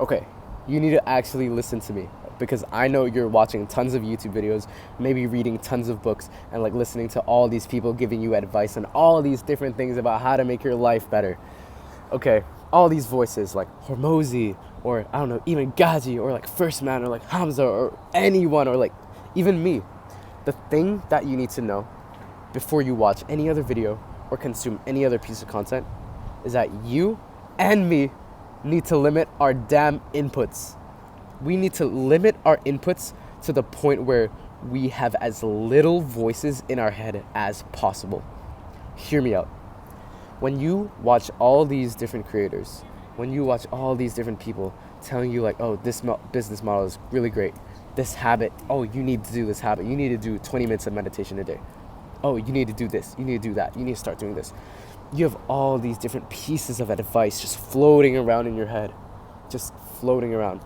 okay, you need to actually listen to me, because I know you're watching tons of YouTube videos, maybe reading tons of books, and like listening to all these people giving you advice on all these different things about how to make your life better. Okay, all these voices like Hormozy, or I don't know, even Gazi, or like First Man, or like Hamza, or anyone, or like even me. The thing that you need to know before you watch any other video or consume any other piece of content is that you and me need to limit our damn inputs. We need to limit our inputs to the point where we have as little voices in our head as possible. Hear me out. When you watch all these different creators, when you watch all these different people telling you like, oh, this business model is really great, this habit, oh, you need to do this habit, you need to do 20 minutes of meditation a day, oh, you need to do this, you need to do that, you need to start doing this. You have all these different pieces of advice just floating around in your head, just floating around.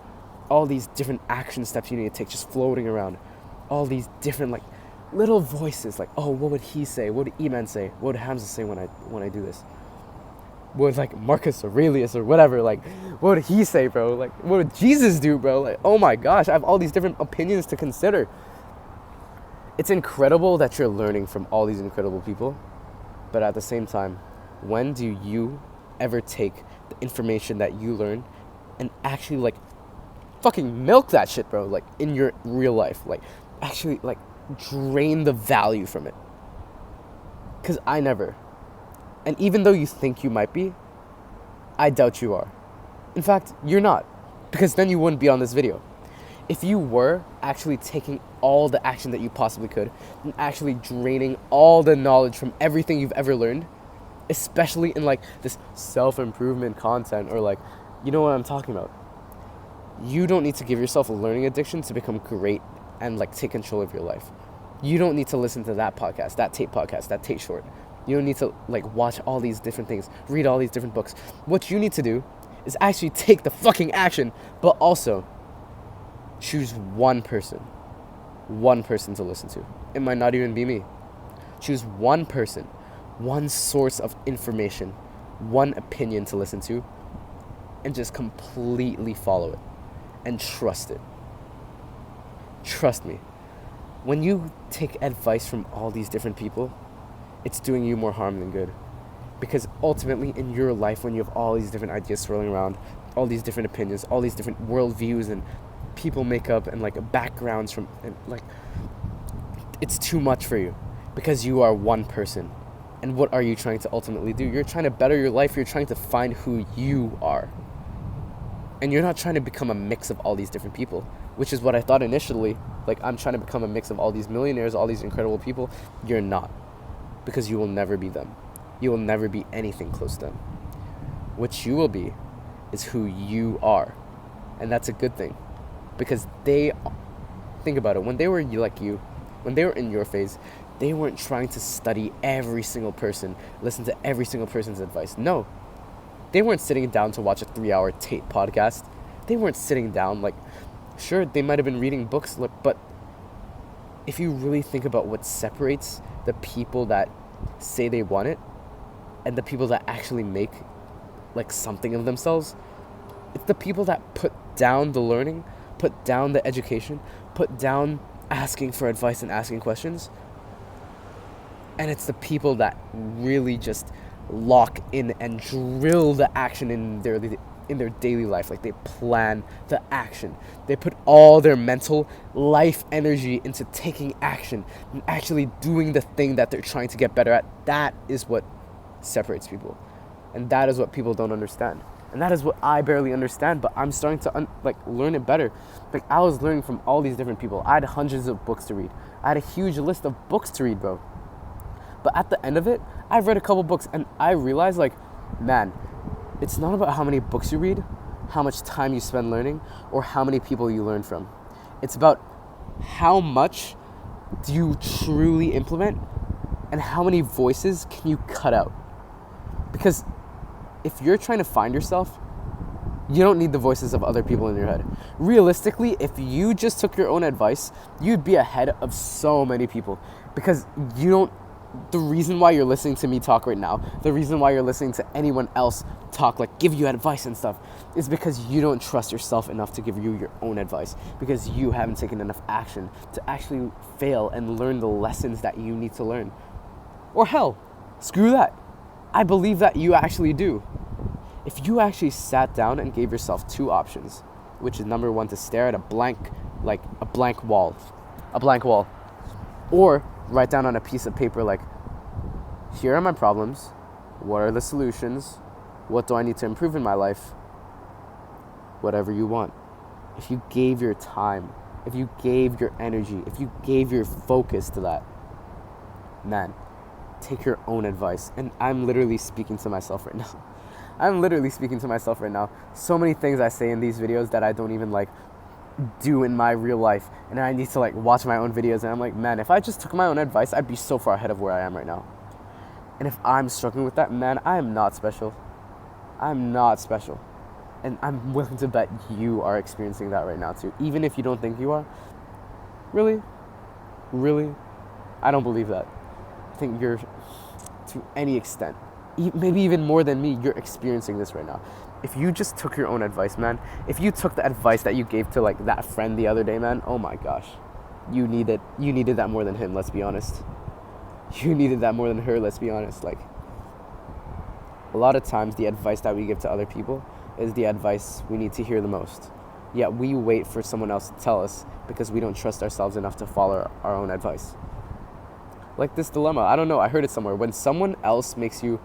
All these different action steps you need to take, just floating around. All these different like little voices, like, oh, what would he say? What would Iman say? What would Hamza say when I do this? What would like Marcus Aurelius or whatever, like, what would he say, bro? Like, what would Jesus do, bro? Like, oh my gosh, I have all these different opinions to consider. It's incredible that you're learning from all these incredible people, but at the same time, when do you ever take the information that you learn and actually like fucking milk that shit, bro, like in your real life, like actually like drain the value from it? Because I never. And even though you think you might be, I doubt you are. In fact, you're not, because then you wouldn't be on this video. If you were actually taking all the action that you possibly could and actually draining all the knowledge from everything you've ever learned, especially in like this self-improvement content, or like, you know what I'm talking about. You don't need to give yourself a learning addiction to become great and like take control of your life. You don't need to listen to that podcast, that Tate short. You don't need to like watch all these different things, read all these different books. What you need to do is actually take the fucking action, but also choose one person to listen to. It might not even be me. Choose one person, one source of information, one opinion to listen to, and just completely follow it and trust it. Trust me. When you take advice from all these different people, it's doing you more harm than good. Because ultimately in your life, when you have all these different ideas swirling around, all these different opinions, all these different worldviews and people makeup and like backgrounds from, and like, it's too much for you because you are one person. And what are you trying to ultimately do? You're trying to better your life. You're trying to find who you are. And you're not trying to become a mix of all these different people, which is what I thought initially. Like, I'm trying to become a mix of all these millionaires, all these incredible people. You're not. Because you will never be them. You will never be anything close to them. What you will be is who you are. And that's a good thing. Because think about it, when they were like you, when they were in your phase, they weren't trying to study every single person, listen to every single person's advice. No. They weren't sitting down to watch a 3-hour Tate podcast. They weren't sitting down, like, sure, they might have been reading books, but if you really think about what separates the people that say they want it and the people that actually make like something of themselves, it's the people that put down the learning, put down the education, put down asking for advice and asking questions. And it's the people that really just lock in and drill the action in their daily life. Like, they plan the action. They put all their mental life energy into taking action and actually doing the thing that they're trying to get better at. That is what separates people. And that is what people don't understand. And that is what I barely understand, but I'm starting to learn it better. Like, I was learning from all these different people. I had hundreds of books to read. I had a huge list of books to read, bro. But at the end of it, I've read a couple books and I realized, like, man, it's not about how many books you read, how much time you spend learning, or how many people you learn from. It's about how much do you truly implement and how many voices can you cut out. Because if you're trying to find yourself, you don't need the voices of other people in your head. Realistically, if you just took your own advice, you'd be ahead of so many people because you don't the reason why you're listening to me talk right now, the reason why you're listening to anyone else talk, like give you advice and stuff, is because you don't trust yourself enough to give you your own advice, because you haven't taken enough action to actually fail and learn the lessons that you need to learn. Or hell, screw that. I believe that you actually do. If you actually sat down and gave yourself two options, which is number one, to stare at a blank wall, or write down on a piece of paper, like, here are my problems, what are the solutions, what do I need to improve in my life, whatever you want. If you gave your time, if you gave your energy, if you gave your focus to that, man, take your own advice. And I'm literally speaking to myself right now. So many things I say in these videos that I don't even like do in my real life, and I need to like watch my own videos, and I'm like, man, if I just took my own advice, I'd be so far ahead of where I am right now. And if I'm struggling with that, man, I am not special. And I'm willing to bet you are experiencing that right now too, even if you don't think you are. Really, I don't believe that. I think you're, to any extent, maybe even more than me, you're experiencing this right now. If you just took your own advice, man, if you took the advice that you gave to like that friend the other day, man, oh my gosh, you needed that more than him, let's be honest. You needed that more than her, let's be honest. Like, a lot of times the advice that we give to other people is the advice we need to hear the most. Yet we wait for someone else to tell us because we don't trust ourselves enough to follow our own advice. Like this dilemma, I don't know, I heard it somewhere. When someone else makes you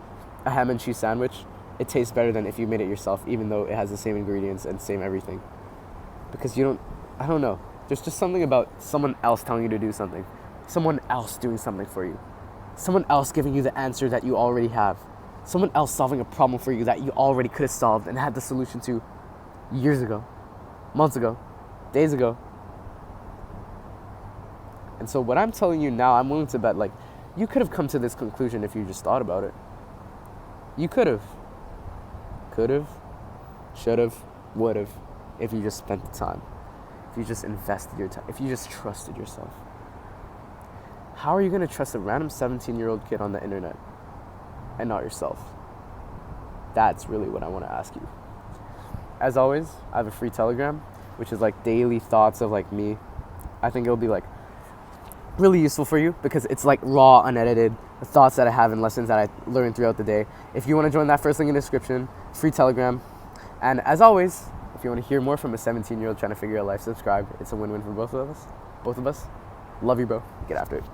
a ham and cheese sandwich, it tastes better than if you made it yourself, even though it has the same ingredients and same everything. Because I don't know. There's just something about someone else telling you to do something. Someone else doing something for you. Someone else giving you the answer that you already have. Someone else solving a problem for you that you already could have solved and had the solution to years ago, months ago, days ago. And so what I'm telling you now, I'm willing to bet, like, you could have come to this conclusion if you just thought about it. You could have. Could have, should have, would have, if you just spent the time. If you just invested your time. If you just trusted yourself. How are you going to trust a random 17-year-old kid on the internet and not yourself? That's really what I want to ask you. As always, I have a free Telegram, which is like daily thoughts of like me. I think it'll be like really useful for you because it's like raw, unedited thoughts that I have and lessons that I learn throughout the day. If you want to join that, first link in the description, free Telegram. And as always, if you want to hear more from a 17-year-old trying to figure out life, subscribe. It's a win-win for both of us. Love you, bro. Get after it.